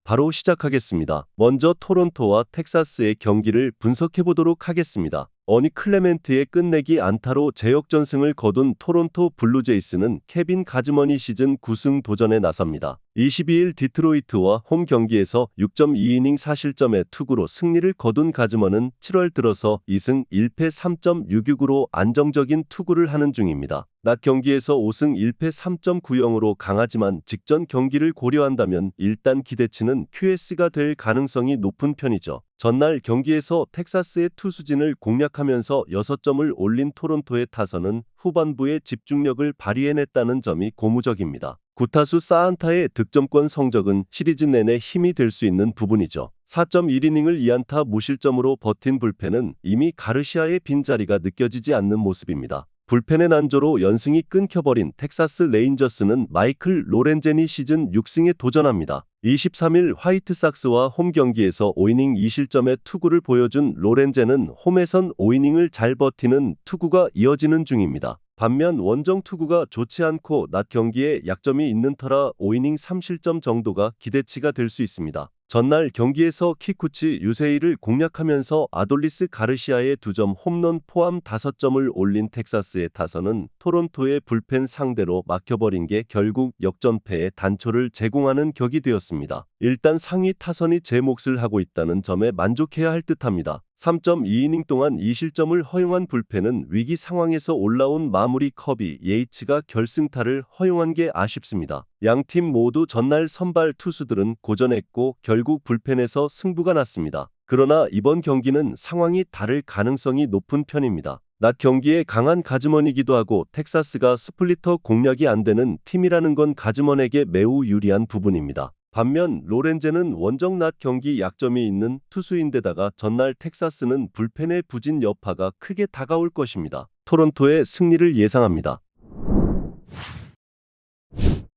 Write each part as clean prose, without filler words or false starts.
바로 시작하겠습니다. 먼저 토론토와 텍사스의 경기를 분석해 보도록 하겠습니다. 어니 클레멘트의 끝내기 안타로 제역전승을 거둔 토론토 블루제이스는 케빈 가즈머니 시즌 9승 도전에 나섭니다. 22일 디트로이트와 홈 경기에서 6.2이닝 4실점의 투구로 승리를 거둔 가즈먼은 7월 들어서 2승 1패 3.66으로 안정적인 투구를 하는 중입니다. 낮 경기에서 5승 1패 3.90으로 강하지만 직전 경기를 고려한다면 일단 기대치는 QS가 될 가능성이 높은 편이죠. 전날 경기에서 텍사스의 투수진을 공략하면서 6점을 올린 토론토의 타선은 후반부에 집중력을 발휘해냈다는 점이 고무적입니다. 구타수 사안타의 득점권 성적은 시리즈 내내 힘이 될 수 있는 부분이죠. 4.1이닝을 2안타 무실점으로 버틴 불펜은 이미 가르시아의 빈자리가 느껴지지 않는 모습입니다. 불펜의 난조로 연승이 끊겨버린 텍사스 레인저스는 마이클 로렌젠이 시즌 6승에 도전합니다. 23일 화이트삭스와 홈 경기에서 5이닝 2실점의 투구를 보여준 로렌젠은 홈에선 5이닝을 잘 버티는 투구가 이어지는 중입니다. 반면 원정 투구가 좋지 않고 낮 경기에 약점이 있는 터라 5이닝 3실점 정도가 기대치가 될 수 있습니다. 전날 경기에서 키쿠치 유세이를 공략하면서 아돌리스 가르시아의 2점 홈런 포함 5점을 올린 텍사스의 타선은 토론토의 불펜 상대로 막혀버린 게 결국 역전패에 단초를 제공하는 격이 되었습니다. 일단 상위 타선이 제 몫을 하고 있다는 점에 만족해야 할 듯합니다. 3.2이닝 동안 2실점을 허용한 불펜은 위기 상황에서 올라온 마무리 커비 예이츠가 결승타를 허용한 게 아쉽습니다. 양팀 모두 전날 선발 투수들은 고전했고 결국 불펜에서 승부가 났습니다. 그러나 이번 경기는 상황이 다를 가능성이 높은 편입니다. 낮 경기에 강한 가즈먼이기도 하고 텍사스가 스플리터 공략이 안 되는 팀이라는 건 가즈먼에게 매우 유리한 부분입니다. 반면 로렌젠은 원정 낮 경기 약점이 있는 투수인데다가 전날 텍사스는 불펜의 부진 여파가 크게 다가올 것입니다. 토론토의 승리를 예상합니다.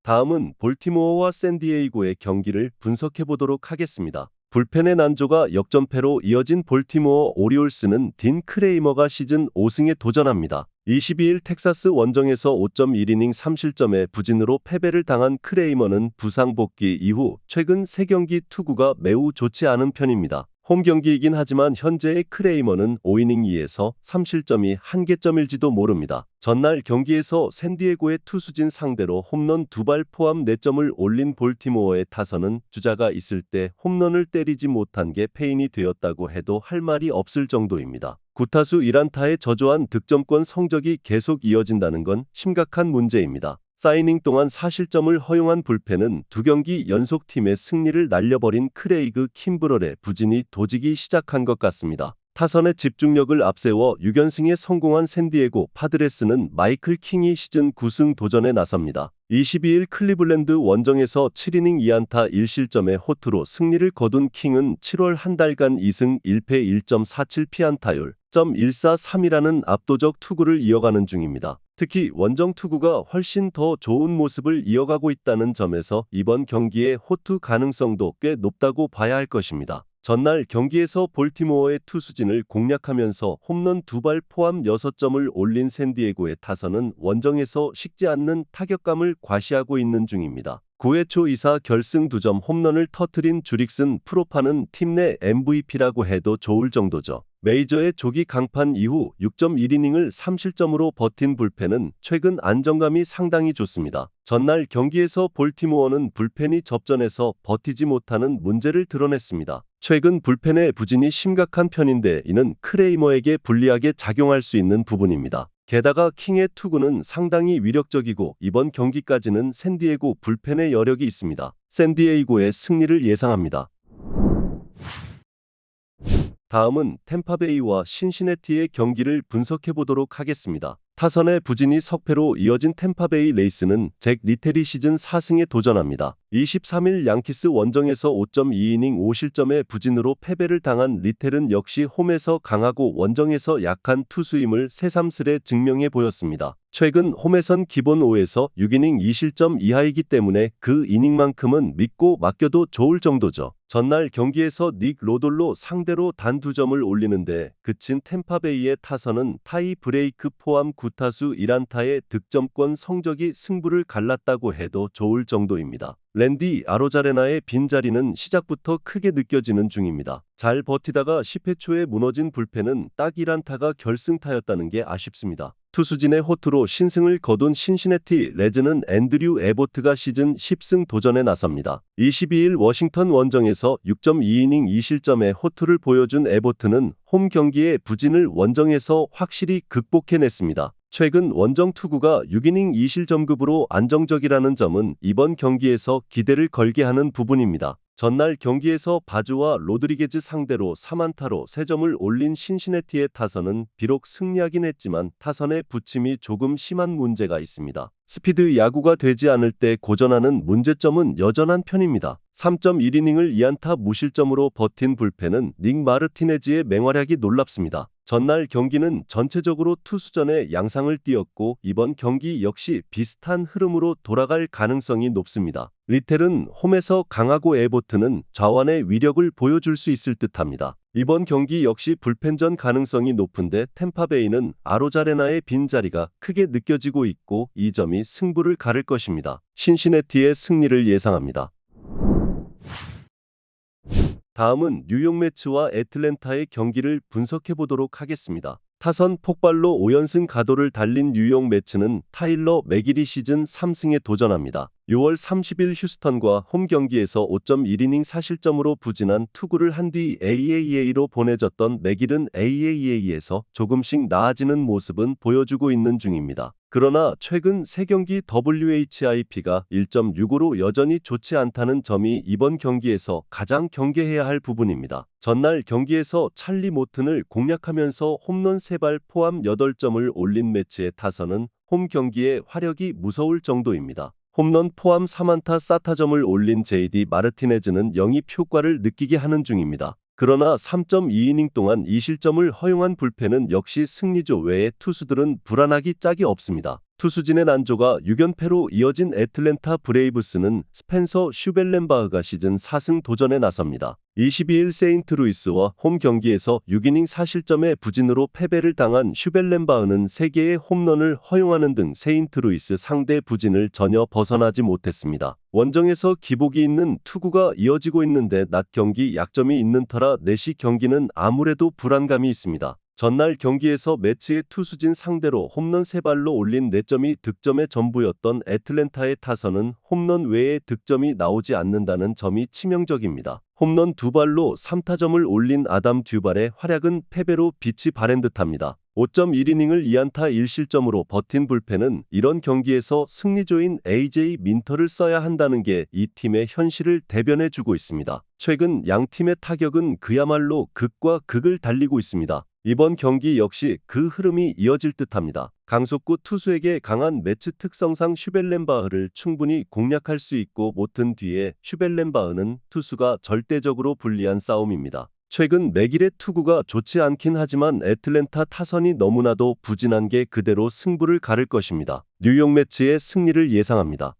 다음은 볼티모어와 샌디에이고의 경기를 분석해 보도록 하겠습니다. 불펜의 난조가 역전패로 이어진 볼티모어 오리올스는 딘 크레이머가 시즌 5승에 도전합니다. 22일 텍사스 원정에서 5.1이닝 3실점의 부진으로 패배를 당한 크레이머는 부상 복귀 이후 최근 3경기 투구가 매우 좋지 않은 편입니다. 홈 경기이긴 하지만 현재의 크레이머는 5이닝 2에서 3실점이 한계점일지도 모릅니다. 전날 경기에서 샌디에고의 투수진 상대로 홈런 2발 포함 4점을 올린 볼티모어의 타선은 주자가 있을 때 홈런을 때리지 못한 게 패인이 되었다고 해도 할 말이 없을 정도입니다. 구타수 1안타의 저조한 득점권 성적이 계속 이어진다는 건 심각한 문제입니다. 4이닝 동안 4실점을 허용한 불펜은 2경기 연속 팀의 승리를 날려버린 크레이그 킴브럴의 부진이 도지기 시작한 것 같습니다. 타선의 집중력을 앞세워 6연승에 성공한 샌디에고 파드레스는 마이클 킹이 시즌 9승 도전에 나섭니다. 22일 클리블랜드 원정에서 7이닝 2안타 1실점의 호투로 승리를 거둔 킹은 7월 한 달간 2승 1패 1.47 피안타율 .143이라는 압도적 투구를 이어가는 중입니다. 특히 원정 투구가 훨씬 더 좋은 모습을 이어가고 있다는 점에서 이번 경기의 호투 가능성도 꽤 높다고 봐야 할 것입니다. 전날 경기에서 볼티모어의 투수진을 공략하면서 홈런 2발 포함 6점을 올린 샌디에고의 타선은 원정에서 식지 않는 타격감을 과시하고 있는 중입니다. 9회 초 2사 결승 2점 홈런을 터뜨린 주릭슨 프로파는 팀 내 MVP라고 해도 좋을 정도죠. 메이저의 조기 강판 이후 6.1이닝을 3실점으로 버틴 불펜은 최근 안정감이 상당히 좋습니다. 전날 경기에서 볼티모어는 불펜이 접전에서 버티지 못하는 문제를 드러냈습니다. 최근 불펜의 부진이 심각한 편인데 이는 크레이머에게 불리하게 작용할 수 있는 부분입니다. 게다가 킹의 투구는 상당히 위력적이고 이번 경기까지는 샌디에고 불펜의 여력이 있습니다. 샌디에이고의 승리를 예상합니다. 다음은 템파베이와 신시내티의 경기를 분석해 보도록 하겠습니다. 타선의 부진이 석패로 이어진 템파베이 레이스는 잭 리텔이 시즌 4승에 도전합니다. 23일 양키스 원정에서 5.2이닝 5실점의 부진으로 패배를 당한 리텔은 역시 홈에서 강하고 원정에서 약한 투수임을 새삼스레 증명해 보였습니다. 최근 홈에선 기본 5에서 6이닝 2실점 이하이기 때문에 그 이닝만큼은 믿고 맡겨도 좋을 정도죠. 전날 경기에서 닉 로돌로 상대로 단 2점을 올리는데 그친 템파베이의 타선은 타이 브레이크 포함 9타수 1안타의 득점권 성적이 승부를 갈랐다고 해도 좋을 정도입니다. 랜디 아로자레나의 빈자리는 시작부터 크게 느껴지는 중입니다. 잘 버티다가 10회 초에 무너진 불펜은 딱 1안타가 결승타였다는 게 아쉽습니다. 투수진의 호투로 신승을 거둔 신시내티 레즈는 앤드류 에보트가 시즌 10승 도전에 나섭니다. 22일 워싱턴 원정에서 6.2이닝 2실점의 호투를 보여준 에보트는 홈 경기의 부진을 원정에서 확실히 극복해냈습니다. 최근 원정 투구가 6이닝 2실점급으로 안정적이라는 점은 이번 경기에서 기대를 걸게 하는 부분입니다. 전날 경기에서 바즈와 로드리게즈 상대로 3안타로 3점을 올린 신시내티의 타선은 비록 승리하긴 했지만 타선의 부침이 조금 심한 문제가 있습니다. 스피드 야구가 되지 않을 때 고전하는 문제점은 여전한 편입니다. 3.1이닝을 2안타 무실점으로 버틴 불펜은 닉 마르티네즈의 맹활약이 놀랍습니다. 전날 경기는 전체적으로 투수전의 양상을 띄었고 이번 경기 역시 비슷한 흐름으로 돌아갈 가능성이 높습니다. 리텔은 홈에서 강하고 에보트는 좌완의 위력을 보여줄 수 있을 듯합니다. 이번 경기 역시 불펜전 가능성이 높은데 템파베이는 아로자레나의 빈자리가 크게 느껴지고 있고 이 점이 승부를 가를 것입니다. 신시내티의 승리를 예상합니다. 다음은 뉴욕 매츠와 애틀랜타의 경기를 분석해 보도록 하겠습니다. 타선 폭발로 5연승 가도를 달린 뉴욕 매츠는 타일러 맥길이 시즌 3승에 도전합니다. 6월 30일 휴스턴과 홈 경기에서 5.1이닝 4실점으로 부진한 투구를 한 뒤 AAA로 보내졌던 맥길은 AAA에서 조금씩 나아지는 모습은 보여주고 있는 중입니다. 그러나 최근 3경기 WHIP가 1.65로 여전히 좋지 않다는 점이 이번 경기에서 가장 경계해야 할 부분입니다. 전날 경기에서 찰리 모튼을 공략하면서 홈런 3발 포함 8점을 올린 매치의 타선은 홈 경기의 화력이 무서울 정도입니다. 홈런 포함 3안타 사타점을 올린 JD 마르티네즈는 영입 효과를 느끼게 하는 중입니다. 그러나 3.2이닝 동안 2실점을 허용한 불펜은 역시 승리조 외에 투수들은 불안하기 짝이 없습니다. 투수진의 난조가 6연패로 이어진 애틀랜타 브레이브스는 스펜서 슈벨렌바흐가 시즌 4승 도전에 나섭니다. 22일 세인트루이스와 홈 경기에서 6이닝 4실점의 부진으로 패배를 당한 슈벨렌바흐는 3개의 홈런을 허용하는 등 세인트루이스 상대 부진을 전혀 벗어나지 못했습니다. 원정에서 기복이 있는 투구가 이어지고 있는데 낮 경기 약점이 있는 터라 내시 경기는 아무래도 불안감이 있습니다. 전날 경기에서 매치의 투수진 상대로 홈런 3발로 올린 4점이 득점의 전부였던 애틀랜타의 타선은 홈런 외에 득점이 나오지 않는다는 점이 치명적입니다. 홈런 2발로 3타점을 올린 아담 듀발의 활약은 패배로 빛이 바랜 듯합니다. 5.1이닝을 2안타 1실점으로 버틴 불펜은 이런 경기에서 승리조인 AJ 민터를 써야 한다는 게 이 팀의 현실을 대변해주고 있습니다. 최근 양 팀의 타격은 그야말로 극과 극을 달리고 있습니다. 이번 경기 역시 그 흐름이 이어질 듯합니다. 강속구 투수에게 강한 매치 특성상 슈벨렌바흐를 충분히 공략할 수 있고 모튼 뒤에 슈벨렌바흐는 투수가 절대적으로 불리한 싸움입니다. 최근 맥길의 투구가 좋지 않긴 하지만 애틀랜타 타선이 너무나도 부진한 게 그대로 승부를 가를 것입니다. 뉴욕 매치의 승리를 예상합니다.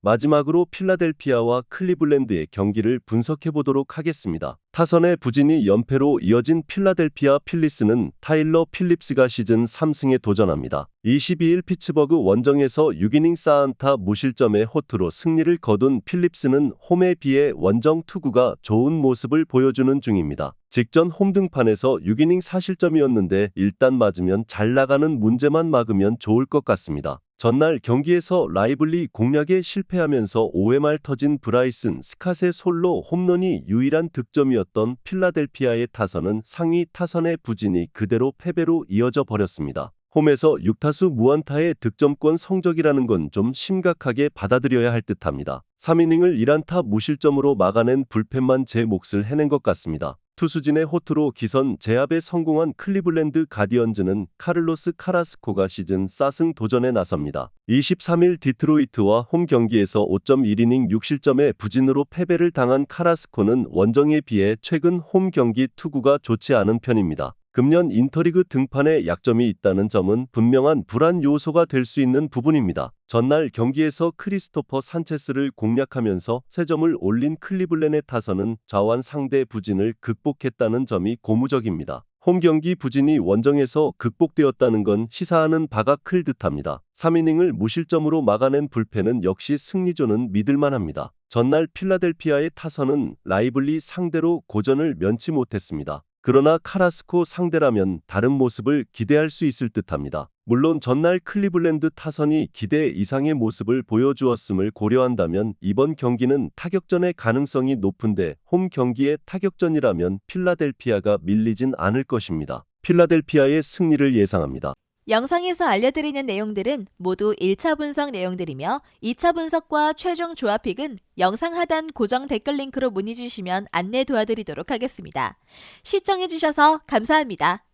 마지막으로 필라델피아와 클리블랜드의 경기를 분석해 보도록 하겠습니다. 타선의 부진이 연패로 이어진 필라델피아 필리스는 타일러 필립스가 시즌 3승에 도전합니다. 22일 피츠버그 원정에서 6이닝 4안타 무실점의 호투로 승리를 거둔 필립스는 홈에 비해 원정 투구가 좋은 모습을 보여주는 중입니다. 직전 홈등판에서 6이닝 4실점이었는데 일단 맞으면 잘 나가는 문제만 막으면 좋을 것 같습니다. 전날 경기에서 라이블리 공략에 실패하면서 5회 말 터진 브라이슨 스캇의 솔로 홈런이 유일한 득점이었던 필라델피아의 타선은 상위 타선의 부진이 그대로 패배로 이어져 버렸습니다. 홈에서 6타수 무안타의 득점권 성적이라는 건 좀 심각하게 받아들여야 할 듯합니다. 3이닝을 1안타 무실점으로 막아낸 불펜만 제 몫을 해낸 것 같습니다. 투수진의 호투로 기선 제압에 성공한 클리블랜드 가디언즈는 카를로스 카라스코가 시즌 4승 도전에 나섭니다. 23일 디트로이트와 홈 경기에서 5.1이닝 6실점의 부진으로 패배를 당한 카라스코는 원정에 비해 최근 홈 경기 투구가 좋지 않은 편입니다. 금년 인터리그 등판에 약점이 있다는 점은 분명한 불안 요소가 될 수 있는 부분입니다. 전날 경기에서 크리스토퍼 산체스를 공략하면서 3점을 올린 클리블랜드의 타선은 좌완 상대 부진을 극복했다는 점이 고무적입니다. 홈 경기 부진이 원정에서 극복되었다는 건 시사하는 바가 클 듯합니다. 3이닝을 무실점으로 막아낸 불펜은 역시 승리조는 믿을만합니다. 전날 필라델피아의 타선은 라이블리 상대로 고전을 면치 못했습니다. 그러나 카라스코 상대라면 다른 모습을 기대할 수 있을 듯합니다. 물론 전날 클리블랜드 타선이 기대 이상의 모습을 보여주었음을 고려한다면 이번 경기는 타격전의 가능성이 높은데 홈 경기의 타격전이라면 필라델피아가 밀리진 않을 것입니다. 필라델피아의 승리를 예상합니다. 영상에서 알려드리는 내용들은 모두 1차 분석 내용들이며 2차 분석과 최종 조합픽은 영상 하단 고정 댓글 링크로 문의 주시면 안내 도와드리도록 하겠습니다. 시청해주셔서 감사합니다.